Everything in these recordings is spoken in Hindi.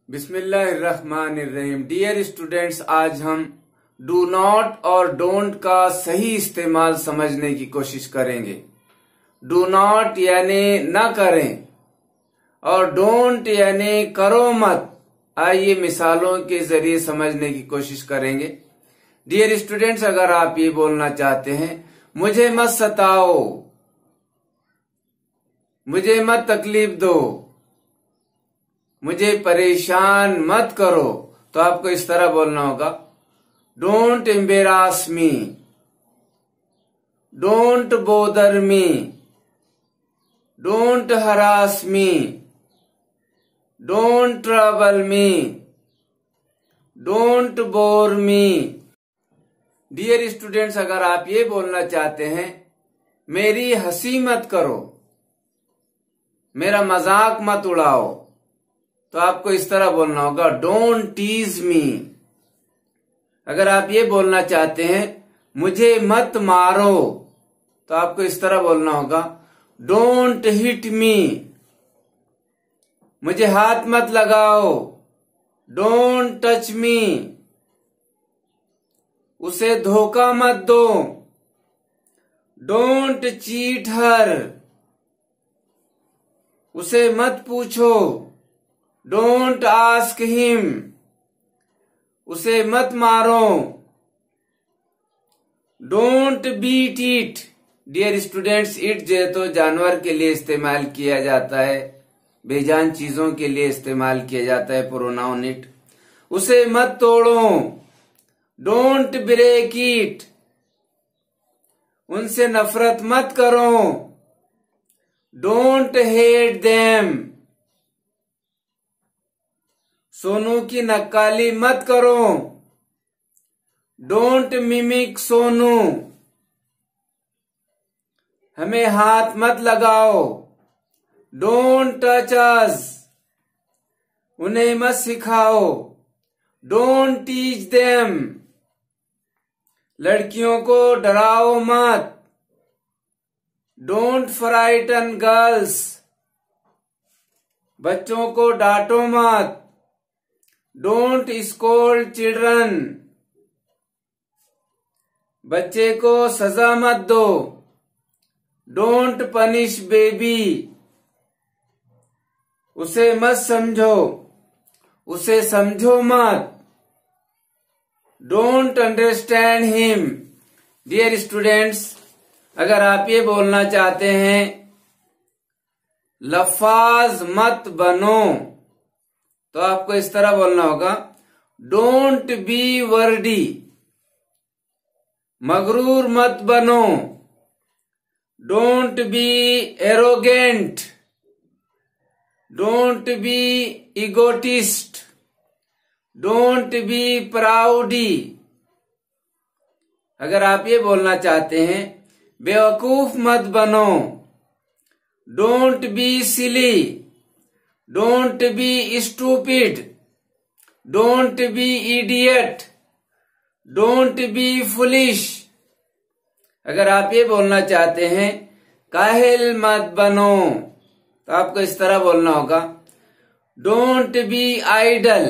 बिस्मिल्लाहिर्रहमानिर्रहीम। डियर स्टूडेंट्स, आज हम डू नॉट और डोंट का सही इस्तेमाल समझने की कोशिश करेंगे। डू नॉट यानी न करें और डोंट यानी करो मत। आइए मिसालों के जरिए समझने की कोशिश करेंगे। डियर स्टूडेंट्स, अगर आप ये बोलना चाहते हैं मुझे मत सताओ, मुझे मत तकलीफ दो, मुझे परेशान मत करो, तो आपको इस तरह बोलना होगा, don't embarrass me, don't bother me, don't harass me, don't trouble me, don't bore me. Dear students, अगर आप ये बोलना चाहते हैं मेरी हंसी मत करो, मेरा मजाक मत उड़ाओ, तो आपको इस तरह बोलना होगा, डोंट टीज मी। अगर आप ये बोलना चाहते हैं मुझे मत मारो, तो आपको इस तरह बोलना होगा, डोंट हिट मी। मुझे हाथ मत लगाओ, डोंट टच मी। उसे धोखा मत दो, डोंट चीट हर। उसे मत पूछो, डोंट आस्क हिम। उसे मत मारो, don't beat it. Dear students, it जो तो जानवर के लिए इस्तेमाल किया जाता है, बेजान चीजों के लिए इस्तेमाल किया जाता है प्रोनाउन इट। उसे मत तोड़ो, डोंट ब्रेक इट। उनसे नफरत मत करो, डोंट हेट देम। सोनू की नक्काली मत करो, डोंट मिमिक सोनू। हमें हाथ मत लगाओ, डोंट टच अस। उन्हें मत सिखाओ, डोंट टीच देम। लड़कियों को डराओ मत, डोंट फ्राइटन गर्ल्स। बच्चों को डांटो मत, डोंट स्कोल्ड चिल्ड्रन। बच्चे को सजा मत दो, डोंट पनिश बेबी। उसे मत समझो, उसे समझो मत, don't understand him. Dear students, अगर आप ये बोलना चाहते हैं लफाज मत बनो, तो आपको इस तरह बोलना होगा, डोंट बी वर्डी। मगरूर मत बनो, don't be arrogant, don't be egotist, don't be proudy. अगर आप ये बोलना चाहते हैं बेवकूफ मत बनो, don't be silly, don't be stupid, don't be idiot, don't be foolish. अगर आप ये बोलना चाहते हैं काहिल मत बनो, तो आपको इस तरह बोलना होगा, don't be idle,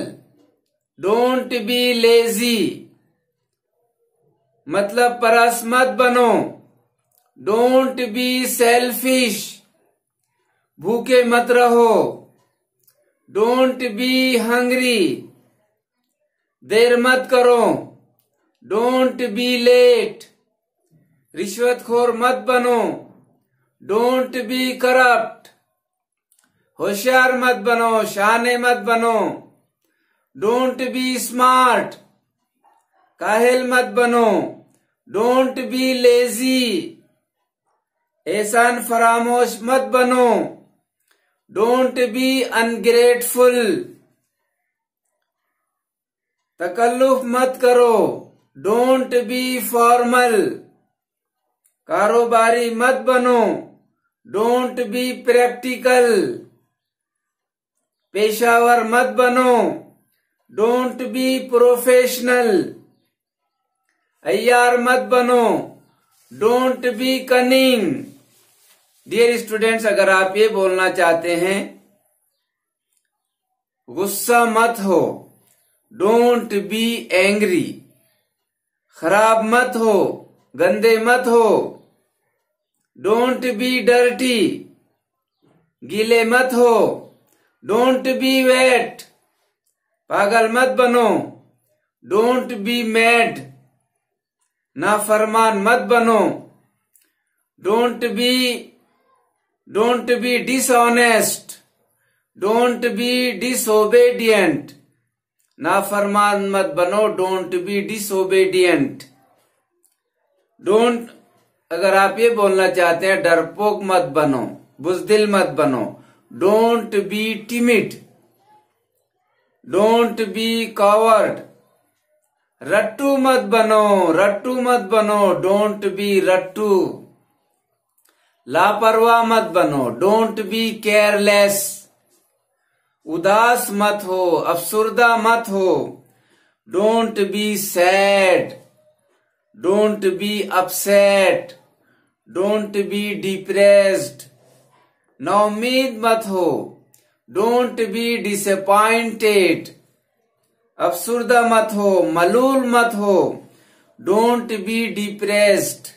don't be lazy. मतलब परस मत बनो, डोंट बी सेल्फिश। भूखे मत रहो, डोंट बी हंग्री। देर मत करो, डोंट बी लेट। रिश्वतखोर मत बनो, डोंट बी करप्ट। होशियार मत बनो, शाने मत बनो, डोंट बी स्मार्ट। काहिल मत बनो, डोंट बी लेजी। एहसान फरामोश मत बनो, डोंट बी अनग्रेटफुल। तकल्लुफ मत करो, डोंट बी फॉर्मल। कारोबारी मत बनो, डोंट बी प्रैक्टिकल। पेशावर मत बनो, डोंट बी प्रोफेशनल। अय्यार मत बनो, don't be cunning. Dear students, अगर आप ये बोलना चाहते हैं गुस्सा मत हो, डोंट बी एंग्री। खराब मत हो, गंदे मत हो, डोंट बी डर्टी। गीले मत हो, डोंट बी वेट। पागल मत बनो, डोंट बी मैड। नाफरमान मत बनो, don't be dishonest, don't be disobedient. नाफरमान मत बनो, डोंट बी डिसोबेडियंट। डोंट, अगर आप ये बोलना चाहते हैं डरपोक मत बनो, बुज़दिल मत बनो, don't be timid, don't be coward. रट्टू मत बनो, रट्टू मत बनो, डोंट बी रट्टू। लापरवाह मत बनो, डोंट बी केयरलेस। उदास मत हो, अफसुर्दा मत हो, don't be sad, don't be upset, don't be depressed. नाउम्मीद मत हो, डोंट बी डिसअपॉइंटेड। अफसुर्दा मत हो, मलूल मत हो, डोंट बी डिप्रेस्ड।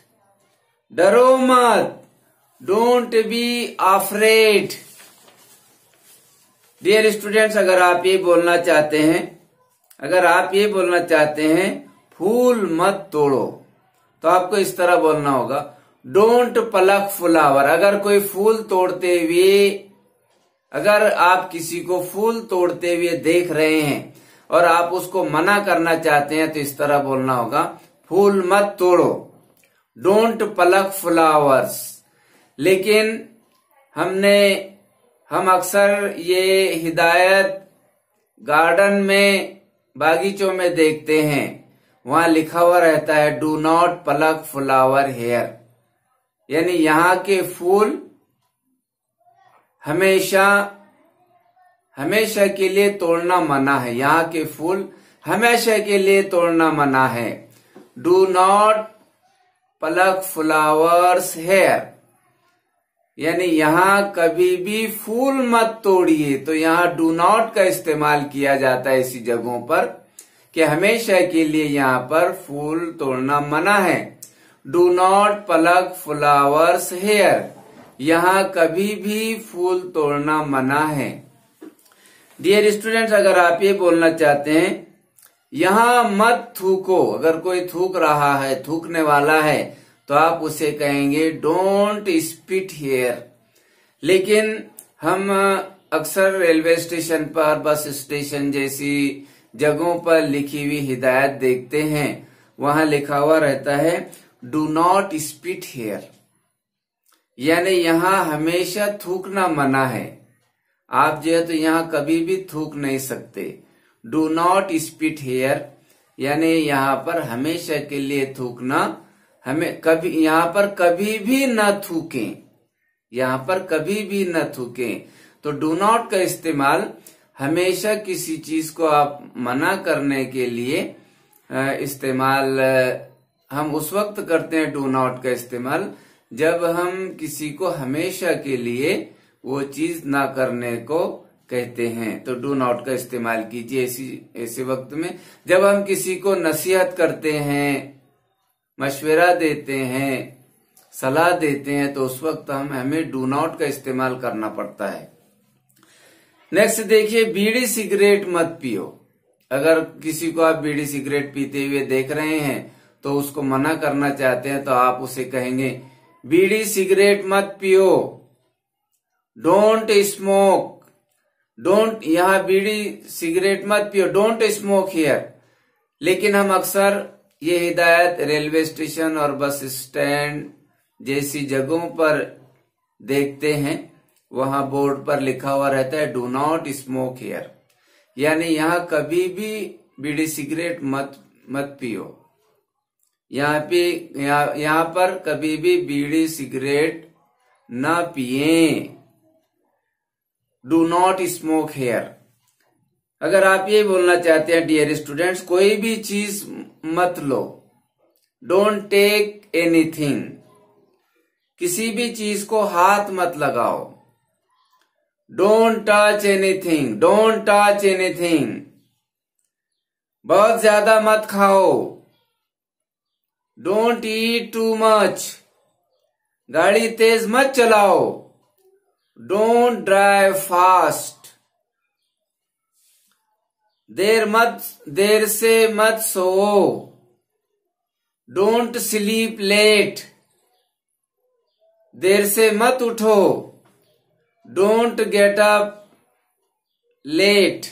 डरो मत, don't be afraid. Dear students, अगर आप ये बोलना चाहते हैं फूल मत तोड़ो, तो आपको इस तरह बोलना होगा, डोंट प्लक फ्लावर। अगर आप किसी को फूल तोड़ते हुए देख रहे हैं और आप उसको मना करना चाहते हैं तो इस तरह बोलना होगा, फूल मत तोड़ो, डोंट प्लक फ्लावर्स। लेकिन हम अक्सर ये हिदायत गार्डन में, बागीचों में देखते हैं, वहां लिखा हुआ रहता है do not pluck flower here, यानी यहाँ के फूल हमेशा के लिए तोड़ना मना है। यहाँ के फूल हमेशा के लिए तोड़ना मना है। Do not pluck flowers here, यानी यहाँ कभी भी फूल मत तोड़िए। तो यहाँ डू नॉट का इस्तेमाल किया जाता है ऐसी जगहों पर कि हमेशा के लिए यहाँ पर फूल तोड़ना मना है। Do not pluck flowers here, यहाँ कभी भी फूल तोड़ना मना है। डियर स्टूडेंट्स, अगर आप ये बोलना चाहते हैं यहाँ मत थूको, अगर कोई थूक रहा है, थूकने वाला है, तो आप उसे कहेंगे डोंट स्पिट हियर। लेकिन हम अक्सर रेलवे स्टेशन पर, बस स्टेशन जैसी जगहों पर लिखी हुई हिदायत देखते हैं, वहां लिखा हुआ रहता है डू नॉट स्पिट हियर, यानी यहाँ हमेशा थूकना मना है। आप जो है तो यहाँ कभी भी थूक नहीं सकते। डू नॉट स्पिट हियर, यानी यहाँ पर हमेशा के लिए थूकना, यहाँ पर कभी भी न थूकें, यहाँ पर कभी भी न थूकें। तो डू नॉट का इस्तेमाल हमेशा किसी चीज को आप मना करने के लिए इस्तेमाल हम उस वक्त करते हैं डू नॉट का इस्तेमाल जब हम किसी को हमेशा के लिए वो चीज ना करने को कहते हैं। तो डू नॉट का इस्तेमाल कीजिए ऐसे वक्त में जब हम किसी को नसीहत करते हैं, मशवरा देते हैं, सलाह देते हैं, तो उस वक्त हमें डू नॉट का इस्तेमाल करना पड़ता है। नेक्स्ट देखिए, बीड़ी सिगरेट मत पियो। अगर किसी को आप बीड़ी सिगरेट पीते हुए देख रहे हैं तो उसको मना करना चाहते हैं, तो आप उसे कहेंगे बीड़ी सिगरेट मत पियो, डोंट स्मोक। डोंट, यहाँ बीड़ी सिगरेट मत पियो, डोंट स्मोक हियर। लेकिन हम अक्सर ये हिदायत रेलवे स्टेशन और बस स्टैंड जैसी जगहों पर देखते हैं, वहां बोर्ड पर लिखा हुआ रहता है डू नॉट स्मोक हियर, यानी यहाँ कभी भी बीड़ी सिगरेट मत पियो। यहाँ पर कभी भी बीड़ी सिगरेट ना पिए। Do not smoke here. अगर आप ये बोलना चाहते हैं डियर स्टूडेंट्स, कोई भी चीज मत लो, डोंट टेक एनीथिंग। किसी भी चीज को हाथ मत लगाओ, don't touch anything, don't touch anything. बहुत ज्यादा मत खाओ, डोंट ईट टू मच। गाड़ी तेज मत चलाओ, डोंट ड्राइव फास्ट। देर से मत सोओ, डोंट स्लीप लेट। देर से मत उठो, don't get up late.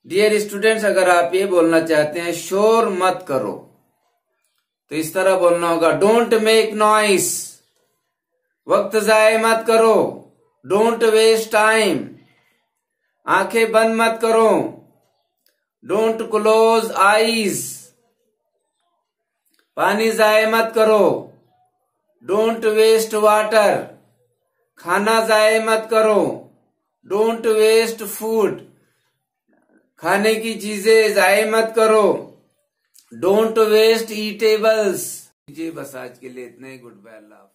Dear students, अगर आप ये बोलना चाहते हैं शोर मत करो, तो इस तरह बोलना होगा, डोंट मेक नॉइस। वक्त जाए मत करो, डोंट वेस्ट टाइम। आंखें बंद मत करो, डोंट क्लोज आईज। पानी जाए मत करो, डोंट वेस्ट वाटर। खाना जाए मत करो, डोंट वेस्ट फूड। खाने की चीजें जाए मत करो, डोंट वेस्ट ईटेबल्स। बस आज के लिए इतना ही। गुड बाय, अल्लाह।